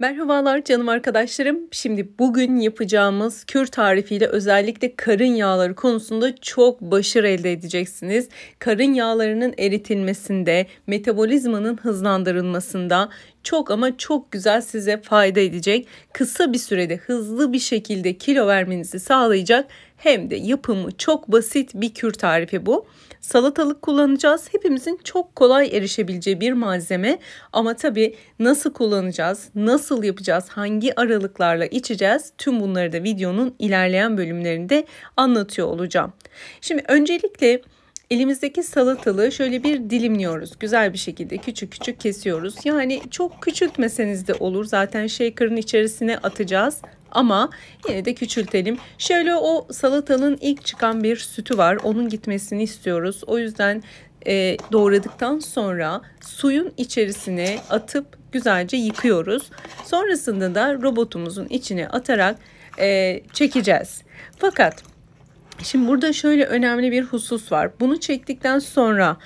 Merhabalar canım arkadaşlarım. Şimdi bugün yapacağımız kür tarifiyle özellikle karın yağları konusunda çok başarı elde edeceksiniz. Karın yağlarının eritilmesinde, metabolizmanın hızlandırılmasında çok ama çok güzel size fayda edecek. Kısa bir sürede hızlı bir şekilde kilo vermenizi sağlayacak hem de yapımı çok basit bir kür tarifi bu. Salatalık kullanacağız. Hepimizin çok kolay erişebileceği bir malzeme ama tabii nasıl kullanacağız, nasıl yapacağız, hangi aralıklarla içeceğiz tüm bunları da videonun ilerleyen bölümlerinde anlatıyor olacağım. Şimdi öncelikle elimizdeki salatalığı şöyle bir dilimliyoruz. Güzel bir şekilde küçük küçük kesiyoruz. Yani çok küçültmeseniz de olur. Zaten shaker'ın içerisine atacağız. Ama yine de küçültelim. Şöyle o salatalığın ilk çıkan bir sütü var. Onun gitmesini istiyoruz. O yüzden doğradıktan sonra suyun içerisine atıp güzelce yıkıyoruz. Sonrasında da robotumuzun içine atarak çekeceğiz. Fakat şimdi burada şöyle önemli bir husus var. Bunu çektikten sonra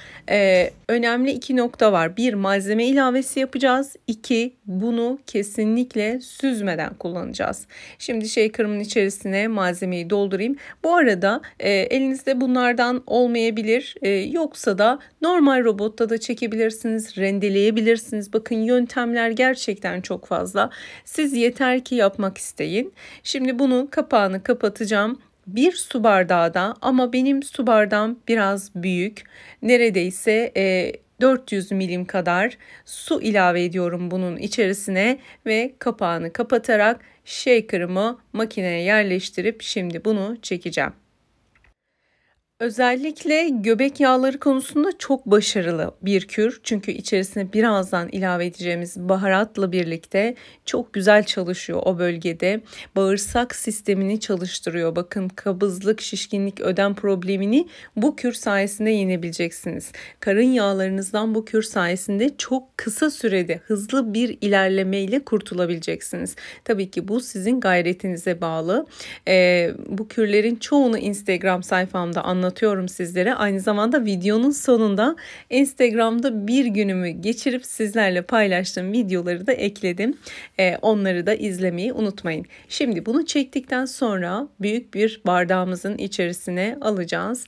önemli iki nokta var. Bir, malzeme ilavesi yapacağız. İki, bunu kesinlikle süzmeden kullanacağız. Şimdi shaker'ımın içerisine malzemeyi doldurayım. Bu arada elinizde bunlardan olmayabilir. Yoksa da normal robotta da çekebilirsiniz, rendeleyebilirsiniz. Bakın yöntemler gerçekten çok fazla. Siz yeter ki yapmak isteyin. Şimdi bunun kapağını kapatacağım. Bir su bardağı da ama benim su bardağım biraz büyük. Neredeyse 400 milim kadar su ilave ediyorum bunun içerisine ve kapağını kapatarak shaker'ımı makineye yerleştirip şimdi bunu çekeceğim. Özellikle göbek yağları konusunda çok başarılı bir kür. Çünkü içerisine birazdan ilave edeceğimiz baharatla birlikte çok güzel çalışıyor o bölgede. Bağırsak sistemini çalıştırıyor. Bakın kabızlık, şişkinlik, ödem problemini bu kür sayesinde yenebileceksiniz. Karın yağlarınızdan bu kür sayesinde çok kısa sürede hızlı bir ilerlemeyle kurtulabileceksiniz. Tabii ki bu sizin gayretinize bağlı. Bu kürlerin çoğunu Instagram sayfamda anlatıyorum sizlere. Aynı zamanda videonun sonunda Instagram'da bir günümü geçirip sizlerle paylaştığım videoları da ekledim. Onları da izlemeyi unutmayın. Şimdi bunu çektikten sonra büyük bir bardağımızın içerisine alacağız.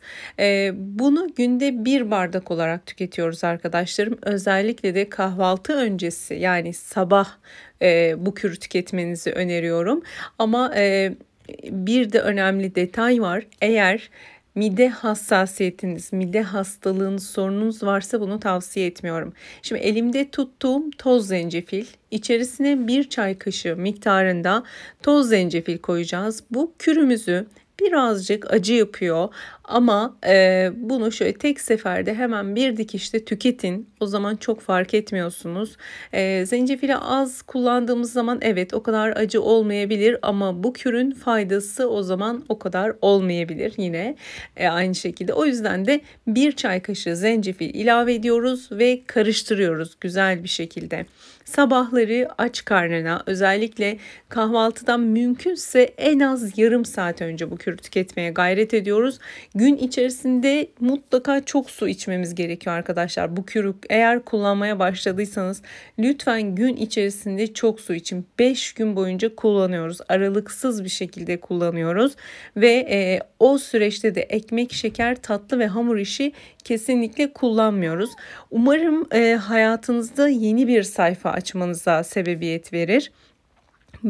Bunu günde bir bardak olarak tüketiyoruz arkadaşlarım. Özellikle de kahvaltı öncesi yani sabah bu kürü tüketmenizi öneriyorum. Ama bir de önemli detay var. Eğer mide hassasiyetiniz, mide hastalığınız, sorununuz varsa bunu tavsiye etmiyorum. Şimdi elimde tuttuğum toz zencefil, içerisine bir çay kaşığı miktarında toz zencefil koyacağız. Bu kürümüzü birazcık acı yapıyor ama bunu şöyle tek seferde hemen bir dikişte tüketin. O zaman çok fark etmiyorsunuz. Zencefili az kullandığımız zaman evet o kadar acı olmayabilir ama bu kürün faydası o zaman o kadar olmayabilir yine aynı şekilde. O yüzden de bir çay kaşığı zencefil ilave ediyoruz ve karıştırıyoruz güzel bir şekilde. Sabahları aç karnına özellikle kahvaltıdan mümkünse en az yarım saat önce bu kürü tüketmeye gayret ediyoruz. Gün içerisinde mutlaka çok su içmemiz gerekiyor arkadaşlar. Bu kürü eğer kullanmaya başladıysanız lütfen gün içerisinde çok su için. 5 gün boyunca kullanıyoruz. Aralıksız bir şekilde kullanıyoruz. Ve o süreçte de ekmek, şeker, tatlı ve hamur işi kesinlikle kullanmıyoruz. Umarım hayatınızda yeni bir sayfa açmanıza sebebiyet verir.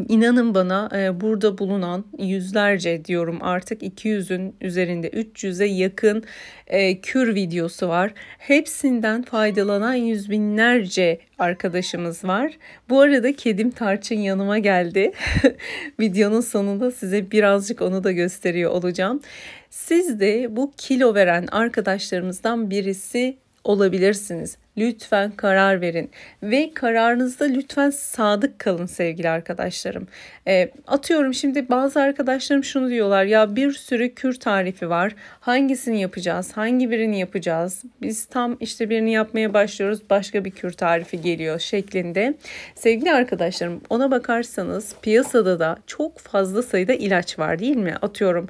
İnanın bana burada bulunan yüzlerce diyorum artık 200'ün üzerinde 300'e yakın kür videosu var. Hepsinden faydalanan yüz binlerce arkadaşımız var. Bu arada kedim Tarçın yanıma geldi. Videonun sonunda size birazcık onu da gösteriyor olacağım. Siz de bu kilo veren arkadaşlarımızdan birisi olabilirsiniz. Lütfen karar verin ve kararınızda lütfen sadık kalın sevgili arkadaşlarım. Atıyorum şimdi bazı arkadaşlarım şunu diyorlar ya bir sürü kür tarifi var. Hangisini yapacağız? Hangi birini yapacağız? Biz tam işte birini yapmaya başlıyoruz. Başka bir kür tarifi geliyor şeklinde. Sevgili arkadaşlarım ona bakarsanız piyasada da çok fazla sayıda ilaç var değil mi? Atıyorum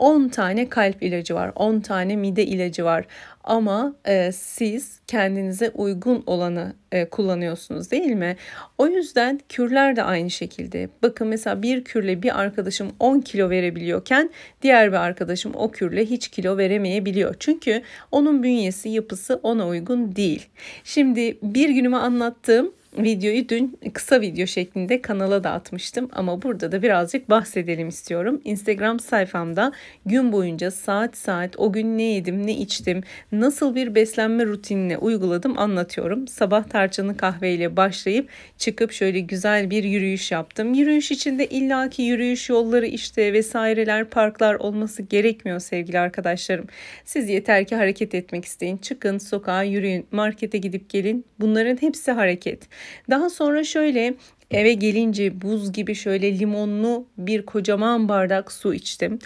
10 tane kalp ilacı var, 10 tane mide ilacı var. Ama siz kendinize uygun olanı kullanıyorsunuz, değil mi? O yüzden kürler de aynı şekilde. Bakın mesela bir kürle bir arkadaşım 10 kilo verebiliyorken diğer bir arkadaşım o kürle hiç kilo veremeyebiliyor. Çünkü onun bünyesi, yapısı ona uygun değil. Şimdi bir günümü anlattığım videoyu dün kısa video şeklinde kanala da atmıştım ama burada da birazcık bahsedelim istiyorum. Instagram sayfamda gün boyunca saat saat o gün ne yedim, ne içtim, nasıl bir beslenme rutinine uyguladım anlatıyorum. Sabah tarçınlı kahveyle başlayıp çıkıp şöyle güzel bir yürüyüş yaptım. Yürüyüş içinde illaki yürüyüş yolları işte vesaireler, parklar olması gerekmiyor sevgili arkadaşlarım. Siz yeter ki hareket etmek isteyin. Çıkın sokağa yürüyün, markete gidip gelin. Bunların hepsi hareket. Daha sonra şöyle eve gelince buz gibi şöyle limonlu bir kocaman bardak su içtim.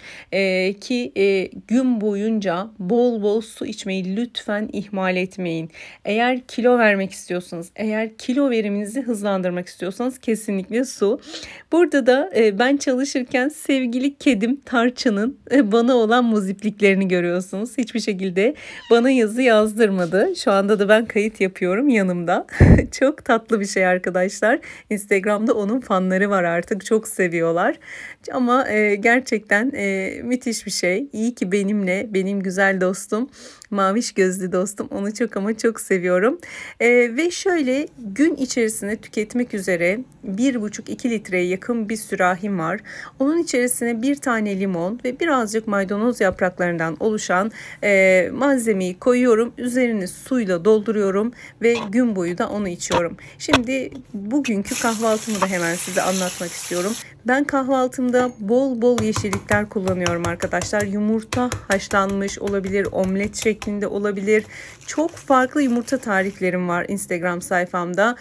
Gün boyunca bol bol su içmeyi lütfen ihmal etmeyin. Eğer kilo vermek istiyorsanız, eğer kilo veriminizi hızlandırmak istiyorsanız kesinlikle su. Burada da ben çalışırken sevgili kedim Tarçın'ın bana olan muzipliklerini görüyorsunuz. Hiçbir şekilde bana yazı yazdırmadı. Şu anda da ben kayıt yapıyorum yanımda. Çok tatlı bir şey arkadaşlar. Instagram'da onun fanları var artık. Çok seviyorlar. Ama gerçekten müthiş bir şey. İyi ki benimle, benim güzel dostum, maviş gözlü dostum. Onu çok ama çok seviyorum. Ve şöyle gün içerisinde tüketmek üzere 1,5-2 litreye yakın bir sürahim var. Onun içerisine bir tane limon ve birazcık maydanoz yapraklarından oluşan malzemeyi koyuyorum. Üzerini suyla dolduruyorum ve gün boyu da onu içiyorum. Şimdi bugünkü kahvaltımı da hemen size anlatmak istiyorum. Ben kahvaltımda bol bol yeşillikler kullanıyorum arkadaşlar. Yumurta haşlanmış olabilir, omlet şeklinde olabilir. Çok farklı yumurta tariflerim var Instagram sayfamda.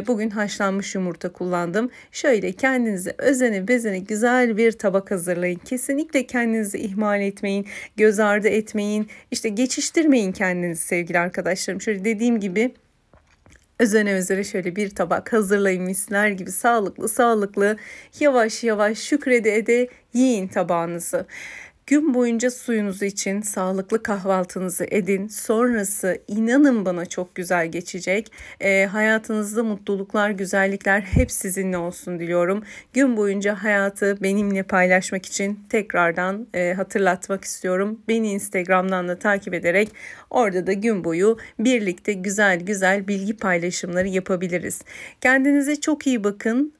Bugün haşlanmış yumurta kullandım. Şöyle kendinize özene bezene güzel bir tabak hazırlayın. Kesinlikle kendinizi ihmal etmeyin, göz ardı etmeyin. İşte geçiştirmeyin kendinizi sevgili arkadaşlarım. Şöyle dediğim gibi özene özene şöyle bir tabak hazırlayın, misler gibi sağlıklı yavaş yavaş şükrede ede yiyin tabağınızı. Gün boyunca suyunuzu için sağlıklı kahvaltınızı edin. Sonrası inanın bana çok güzel geçecek. Hayatınızda mutluluklar, güzellikler hep sizinle olsun diliyorum. Gün boyunca hayatı benimle paylaşmak için tekrardan hatırlatmak istiyorum. Beni Instagram'dan da takip ederek orada da gün boyu birlikte güzel bilgi paylaşımları yapabiliriz. Kendinize çok iyi bakın.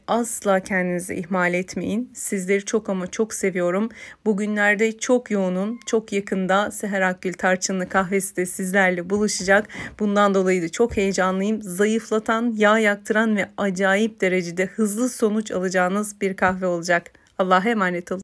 Asla kendinizi ihmal etmeyin. Sizleri çok ama çok seviyorum. Bugünlerde çok yoğunum. Çok yakında Seher Akgül Tarçınlı kahvesi de sizlerle buluşacak. Bundan dolayı da çok heyecanlıyım. Zayıflatan, yağ yaktıran ve acayip derecede hızlı sonuç alacağınız bir kahve olacak. Allah'a emanet olun.